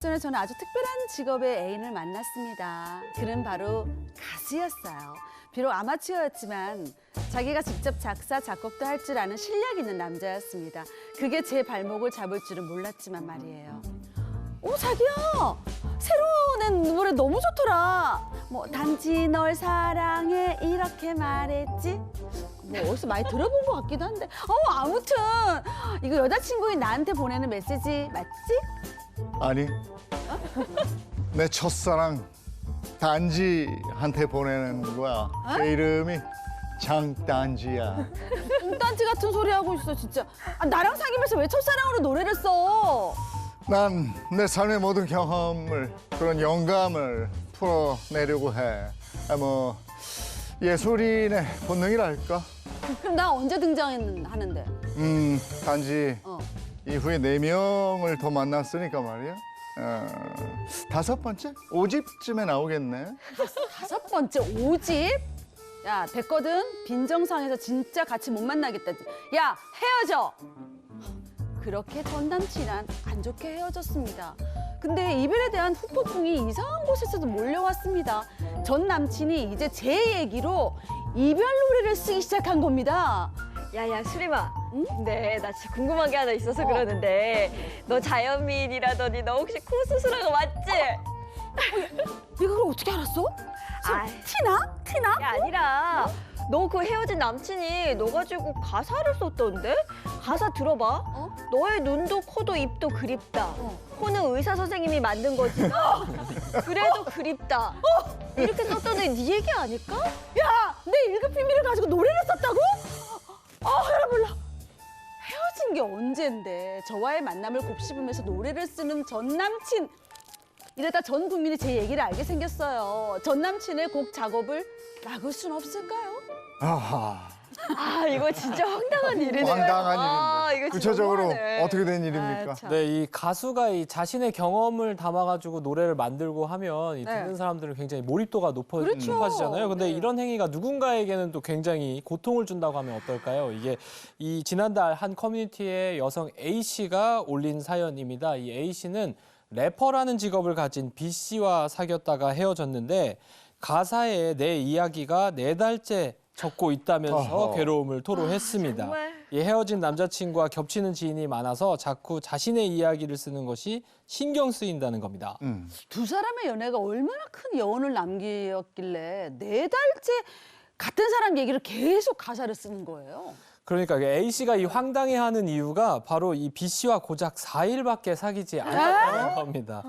전에 저는 아주 특별한 직업의 애인을 만났습니다. 그는 바로 가수였어요. 비록 아마추어였지만 자기가 직접 작사, 작곡도 할 줄 아는 실력 있는 남자였습니다. 그게 제 발목을 잡을 줄은 몰랐지만 말이에요. 자기야! 새로 낸 노래 너무 좋더라. 단지 널 사랑해 이렇게 말했지? 어디서 많이 들어본 것 같기도 한데. 아무튼 이거 여자친구인 나한테 보내는 메시지 맞지? 아니, 내 첫사랑 단지한테 보내는 거야. 제 이름이 장단지야. 뚱딴지 같은 소리 하고 있어 진짜. 나랑 사귀면서 왜 첫사랑으로 노래를 써? 난 내 삶의 모든 경험을, 그런 영감을 풀어내려고 해. 예술인의 본능이랄까? 그럼 나 언제 등장하는데? 단지 이후에 4명을 더 만났으니까 말이야. 5번째? 5집쯤에 나오겠네. 5번째 5집? 야 됐거든. 빈정상에서 진짜 같이 못 만나겠다. 야 헤어져. 그렇게 전 남친이랑 안 좋게 헤어졌습니다. 근데 이별에 대한 후폭풍이 이상한 곳에서도 몰려왔습니다. 전 남친이 이제 제 얘기로 이별 노래를 쓰기 시작한 겁니다. 야야 수림아, 응? 근데 나 진짜 궁금한 게 하나 있어서 그러는데 너 자연미인이라더니 너 혹시 코 수술한 거 맞지? 네가 그걸 어떻게 알았어? 아이. 티나? 티나? 야 아니라 너 그 헤어진 남친이 너 가지고 가사를 썼던데? 가사 들어봐. 너의 눈도 코도 입도 그립다. 코는 의사 선생님이 만든 거지만 그래도 그립다. 이렇게 썼던데 네 얘기 아닐까? 야! 내 1급 비밀을 가지고 노래를 썼다고? 여러분 헤어진 게 언젠데 저와의 만남을 곱씹으면서 노래를 쓰는 전 남친. 이러다 전 국민이 제 얘기를 알게 생겼어요. 전 남친의 곡 작업을 막을 순 없을까요? 아하, 아 이거 진짜 황당한 일이네. 황당한 아, 일인데. 이거 구체적으로 진짜 너무하네. 어떻게 된 일입니까? 참. 네, 이 가수가 이 자신의 경험을 담아가지고 노래를 만들고 하면 이 네. 듣는 사람들은 굉장히 몰입도가 그렇죠. 높아지잖아요. 근데 네. 이런 행위가 누군가에게는 또 굉장히 고통을 준다고 하면 어떨까요? 이게 이 지난달 한 커뮤니티에 여성 A 씨가 올린 사연입니다. 이 A 씨는 래퍼라는 직업을 가진 B 씨와 사귀었다가 헤어졌는데 가사에 내 이야기가 4달째 적고 있다면서 어허. 괴로움을 토로했습니다. 정말. 이 헤어진 남자친구와 겹치는 지인이 많아서 자꾸 자신의 이야기를 쓰는 것이 신경 쓰인다는 겁니다. 두 사람의 연애가 얼마나 큰 여운을 남겼길래 4달째 같은 사람 얘기를 계속 가사를 쓰는 거예요. 그러니까 A 씨가 이 황당해하는 이유가 바로 이 B 씨와 고작 4일밖에 사귀지 않았다는 겁니다.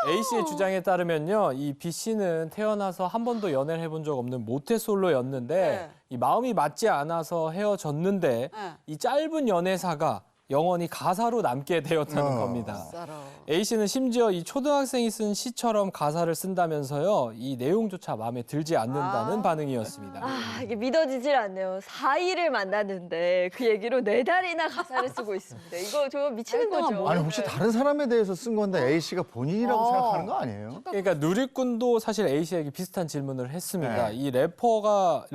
A 씨의 주장에 따르면요, 이 B 씨는 태어나서 한 번도 연애를 해본 적 없는 모태솔로였는데 네. 이 마음이 맞지 않아서 헤어졌는데 네. 이 짧은 연애사가 영원히 가사로 남게 되었다는 겁니다. 썰어. A 씨는 심지어 이 초등학생이 쓴 시처럼 가사를 쓴다면서요, 이 내용조차 마음에 들지 않는다는 반응이었습니다. 아 이게 믿어지질 않네요. 4일을 만났는데 그 얘기로 4달이나 가사를 쓰고 있습니다. 이거 저 미치는 날 동안 거죠. 뭐 아니, 혹시 다른 사람에 대해서 쓴 건데 A 씨가 본인이라고 생각하는 거 아니에요? 그러니까 누리꾼도 사실 A 씨에게 비슷한 질문을 했습니다. 네. 이 래퍼가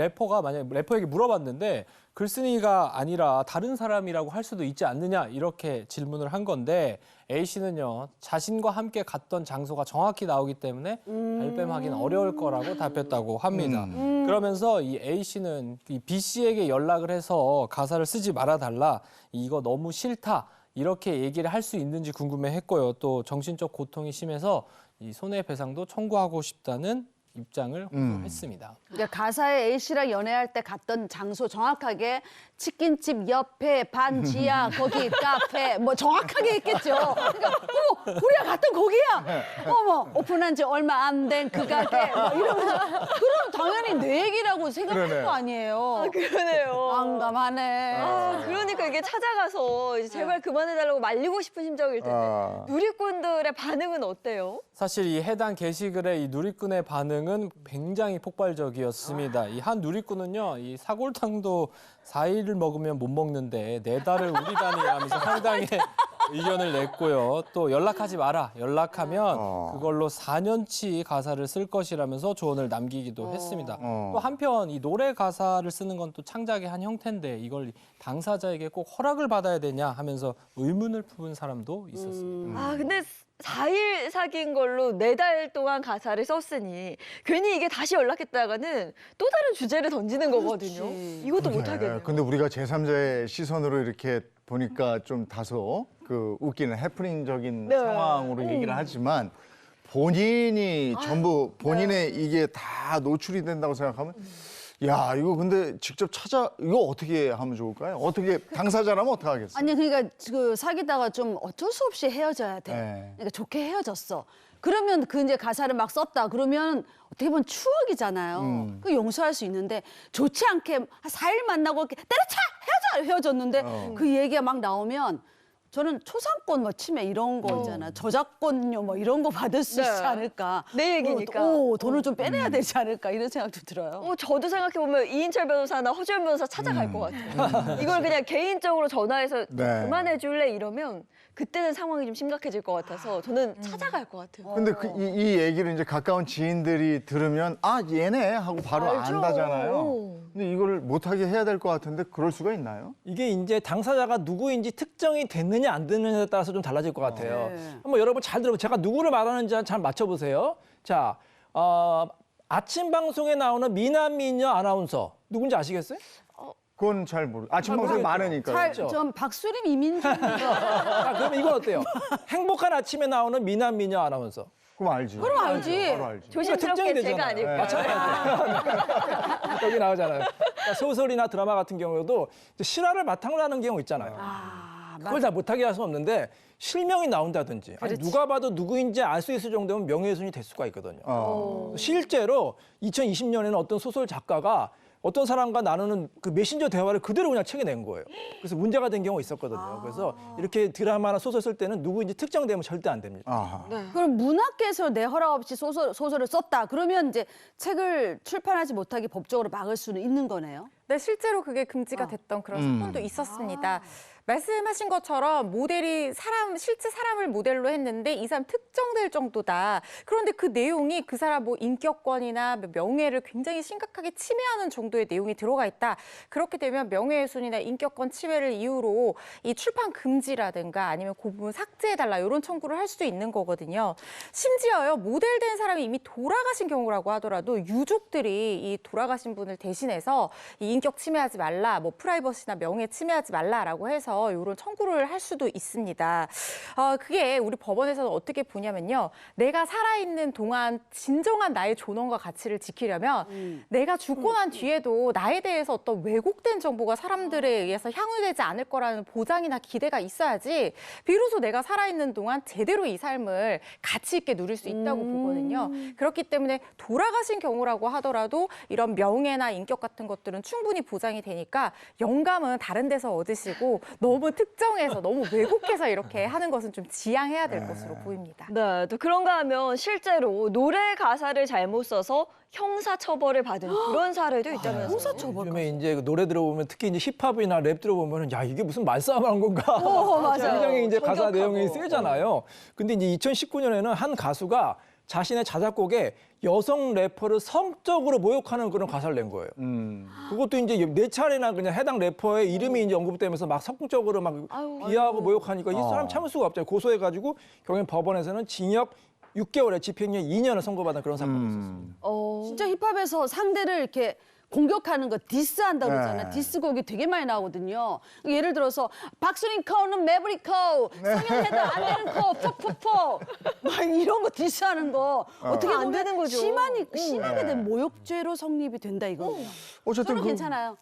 만약에 래퍼에게 물어봤는데 글쓴이가 아니라 다른 사람이라고 할 수도 있지 않느냐 이렇게 질문을 한 건데 A 씨는요, 자신과 함께 갔던 장소가 정확히 나오기 때문에 발뺌하기는 어려울 거라고 답했다고 합니다. 그러면서 이 A 씨는 이 B 씨에게 연락을 해서 가사를 쓰지 말아달라, 이거 너무 싫다 이렇게 얘기를 할 수 있는지 궁금해했고요. 또 정신적 고통이 심해서 이 손해배상도 청구하고 싶다는 입장을 호소했습니다. 그러니까 가사에 A 씨랑 연애할 때 갔던 장소 정확하게 치킨집 옆에 반지하 거기 카페 정확하게 했겠죠. 그러니까 우리가 갔던 거기야. 오픈한 지 얼마 안 된 그 가게 이러면서 그럼 당연히 내 얘기라고 생각할 그러네. 거 아니에요. 그러네요. 난감하네. 그러니까 이게 찾아가서 이제 제발 그만해달라고 말리고 싶은 심정일 텐데 누리꾼들의 반응은 어때요? 사실 이 해당 게시글의 이 누리꾼의 반응은 굉장히 폭발적이었습니다. 이 한 누리꾼은요, 이 사골탕도 4일을 먹으면 못 먹는데 4달을 우리다니 하면서 상당히 의견을 냈고요. 또 연락하지 마라. 연락하면 그걸로 4년치 가사를 쓸 것이라면서 조언을 남기기도 했습니다. 또 한편 이 노래 가사를 쓰는 건 또 창작의 한 형태인데 이걸 당사자에게 꼭 허락을 받아야 되냐 하면서 의문을 품은 사람도 있었습니다. 아, 근데 4일 사귄 걸로 4달 동안 가사를 썼으니 괜히 이게 다시 연락했다가는 또 다른 주제를 던지는 거거든요. 이것도 못 하겠네요. 근데 우리가 제3자의 시선으로 이렇게 보니까 좀 다소 그 웃기는 해프닝적인 네. 상황으로 얘기를 하지만 본인이 전부 본인의 이게 다 노출이 된다고 생각하면 야, 이거 근데 직접 이거 어떻게 하면 좋을까요? 어떻게 당사자라면 어떻게 하겠어요? 아니 그러니까 그 사귀다가 좀 어쩔 수 없이 헤어져야 돼. 네. 그러니까 좋게 헤어졌어. 그러면 그 이제 가사를 막 썼다. 그러면 어떻게 보면 추억이잖아요. 그 용서할 수 있는데 좋지 않게 한 4일 만나고 이렇게 때려쳐 헤어졌는데 그 얘기가 막 나오면 저는 초상권 뭐 침해 이런 거 있잖아. 저작권료 뭐 이런 거 받을 수 네. 있지 않을까. 내 얘기니까. 돈을 좀 빼내야 되지 않을까 이런 생각도 들어요. 저도 생각해보면 이인철 변호사나 허주연 변호사 찾아갈 것 같아요. 이걸 그냥 개인적으로 전화해서 네. 그만해줄래 이러면 그때는 상황이 좀 심각해질 것 같아서 저는 찾아갈 것 같아요. 근데 이 얘기를 이제 가까운 지인들이 들으면 아, 얘네 하고 바로 알죠. 안다잖아요. 근데 이걸 못하게 해야 될 것 같은데 그럴 수가 있나요? 이게 이제 당사자가 누구인지 특정이 됐느냐 안 됐느냐에 따라서 좀 달라질 것 같아요. 네. 한번 여러분 잘 들어보세요. 제가 누구를 말하는지 잘 맞춰보세요. 자, 아침 방송에 나오는 미남 미녀 아나운서 누군지 아시겠어요? 그건 잘 아침 방송이 많으니까요. 전 박수림 이민정 자, 그러면 이건 어때요? 행복한 아침에 나오는 미남 미녀 아나운서. 그럼 알지. 그럼 알지. 바로 알지. 조심스럽게 제가 아닐까요? 여기 나오잖아요. 그러니까 소설이나 드라마 같은 경우에도 이제 실화를 바탕으로 하는 경우 있잖아요. 그걸 다 못하게 할 수 없는데 실명이 나온다든지 아니, 누가 봐도 누구인지 알 수 있을 정도면 명예훼손이 될 수가 있거든요. 실제로 2020년에는 어떤 소설 작가가 어떤 사람과 나누는 그 메신저 대화를 그대로 그냥 책에 낸 거예요. 그래서 문제가 된 경우가 있었거든요. 그래서 이렇게 드라마나 소설 쓸 때는 누구인지 특정되면 절대 안 됩니다. 아하. 그럼 문학계에서 내 허락 없이 소설을 썼다. 그러면 이제 책을 출판하지 못하게 법적으로 막을 수는 있는 거네요. 네, 실제로 그게 금지가 됐던 그런 사건도 있었습니다. 말씀하신 것처럼 모델이 실제 사람을 모델로 했는데 이 사람 특정될 정도다. 그런데 그 내용이 그 사람 뭐 인격권이나 명예를 굉장히 심각하게 침해하는 정도의 내용이 들어가 있다. 그렇게 되면 명예훼손이나 인격권 침해를 이유로 이 출판 금지라든가 아니면 그 부분 삭제해달라 이런 청구를 할 수도 있는 거거든요. 심지어요, 모델된 사람이 이미 돌아가신 경우라고 하더라도 유족들이 이 돌아가신 분을 대신해서 이 인격 침해하지 말라, 뭐 프라이버시나 명예 침해하지 말라라고 해서 이런 청구를 할 수도 있습니다. 그게 우리 법원에서는 어떻게 보냐면요. 내가 살아있는 동안 진정한 나의 존엄과 가치를 지키려면 내가 죽고 난 뒤에도 나에 대해서 어떤 왜곡된 정보가 사람들에 의해서 향유되지 않을 거라는 보장이나 기대가 있어야지 비로소 내가 살아있는 동안 제대로 이 삶을 가치 있게 누릴 수 있다고 보거든요. 그렇기 때문에 돌아가신 경우라고 하더라도 이런 명예나 인격 같은 것들은 충분히 보장이 되니까 영감은 다른 데서 얻으시고 너무 특정해서 너무 왜곡해서 이렇게 하는 것은 좀 지양해야 될 것으로 보입니다. 네, 또 그런가 하면 실제로 노래 가사를 잘못 써서 형사처벌을 받은 그런 사례도 있다면서요. 형사처벌. 요즘에 이제 그 노래 들어보면 특히 이제 힙합이나 랩 들어보면 야 이게 무슨 말싸움한 건가? 맞아요. 굉장히 이제 가사 저격하고. 내용이 세잖아요. 근데 이제 2019년에는 한 가수가 자신의 자작곡에 여성 래퍼를 성적으로 모욕하는 그런 가사를 낸 거예요. 그것도 이제 4차례나 그냥 해당 래퍼의 이름이 이제 언급되면서 막 성적으로 막 비하하고 모욕하니까 이 사람 참을 수가 없잖아요. 고소해가지고 결국엔 법원에서는 징역 6개월에 집행유예 2년을 선고받은 그런 사건이 있었습니다. 진짜 힙합에서 상대를 이렇게 공격하는 거 디스한다고 그러잖아요. 네. 디스곡이 되게 많이 나오거든요. 예를 들어서 박수린 코는 매브릭 코, 성형해도 안 되는 코, 퍽퍽퍽 막 이런 거 디스하는 거 어떻게 안 보면 되는 거죠. 심하게 된 모욕죄로 성립이 된다 이거예요. 어쨌든 저는 괜찮아요.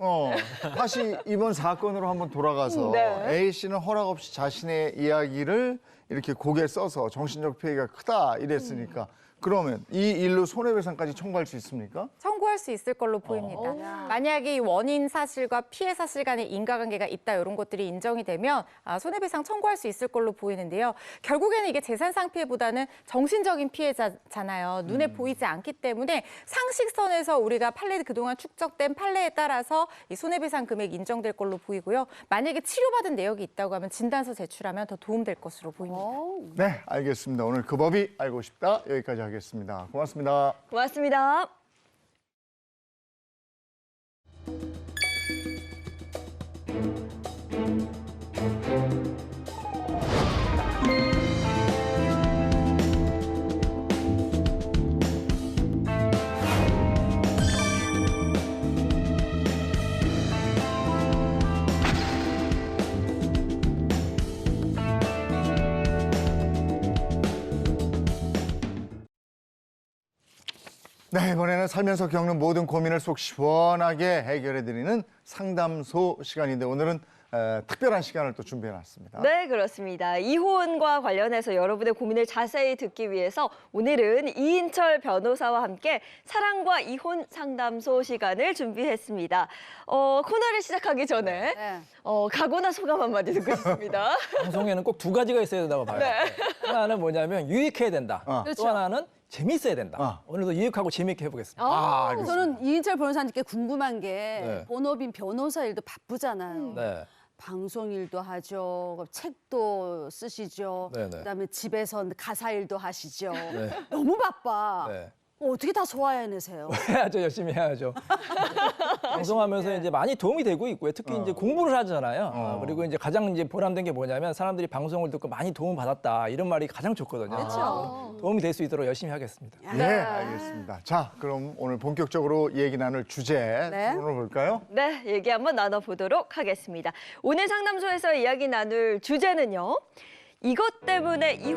다시 이번 사건으로 한번 돌아가서 네. A 씨는 허락 없이 자신의 이야기를 이렇게 고개를 써서 정신적 피해가 크다 이랬으니까 그러면 이 일로 손해배상까지 청구할 수 있습니까? 청구할 수 있을 걸로 보입니다. 만약에 이 원인 사실과 피해 사실 간의 인과관계가 있다 이런 것들이 인정이 되면 손해배상 청구할 수 있을 걸로 보이는데요. 결국에는 이게 재산상 피해보다는 정신적인 피해잖아요. 눈에 보이지 않기 때문에 상식선에서 우리가 판례 그동안 축적된 판례에 따라서 이 손해배상 금액 인정될 걸로 보이고요. 만약에 치료받은 내역이 있다고 하면 진단서 제출하면 더 도움될 것으로 보입니다. 네, 알겠습니다. 오늘 그 법이 알고 싶다 여기까지 하겠습니다. 고맙습니다. 고맙습니다. 네, 이번에는 살면서 겪는 모든 고민을 속 시원하게 해결해드리는 상담소 시간인데 오늘은 특별한 시간을 또 준비해놨습니다. 네, 그렇습니다. 이혼과 관련해서 여러분의 고민을 자세히 듣기 위해서 오늘은 이인철 변호사와 함께 사랑과 이혼 상담소 시간을 준비했습니다. 코너를 시작하기 전에 네. 각오나 소감 한마디 듣고 싶습니다. 방송에는 꼭 두 가지가 있어야 된다고 봐요. 네. 하나는 뭐냐면 유익해야 된다. 그렇죠. 또 하나는 재밌어야 된다. 오늘도 유익하고 재밌게 해보겠습니다. 알겠습니다. 저는 이인철 변호사님께 궁금한 게 네. 본업인 변호사 일도 바쁘잖아요. 네. 방송 일도 하죠. 책도 쓰시죠. 네네. 그다음에 집에서 가사 일도 하시죠. 네. 너무 바빠. 네. 어떻게 다 소화해내세요? 해야죠. 열심히 해야죠. 방송하면서 이제 많이 도움이 되고 있고요. 특히 이제 공부를 하잖아요. 그리고 이제 가장 이제 보람된 게 뭐냐면 사람들이 방송을 듣고 많이 도움 받았다 이런 말이 가장 좋거든요. 그렇죠. 도움이 될 수 있도록 열심히 하겠습니다. 네, 알겠습니다. 자, 그럼 오늘 본격적으로 얘기 나눌 주제 네. 토론을 볼까요? 네, 얘기 한번 나눠보도록 하겠습니다. 오늘 상담소에서 이야기 나눌 주제는요. 이것 때문에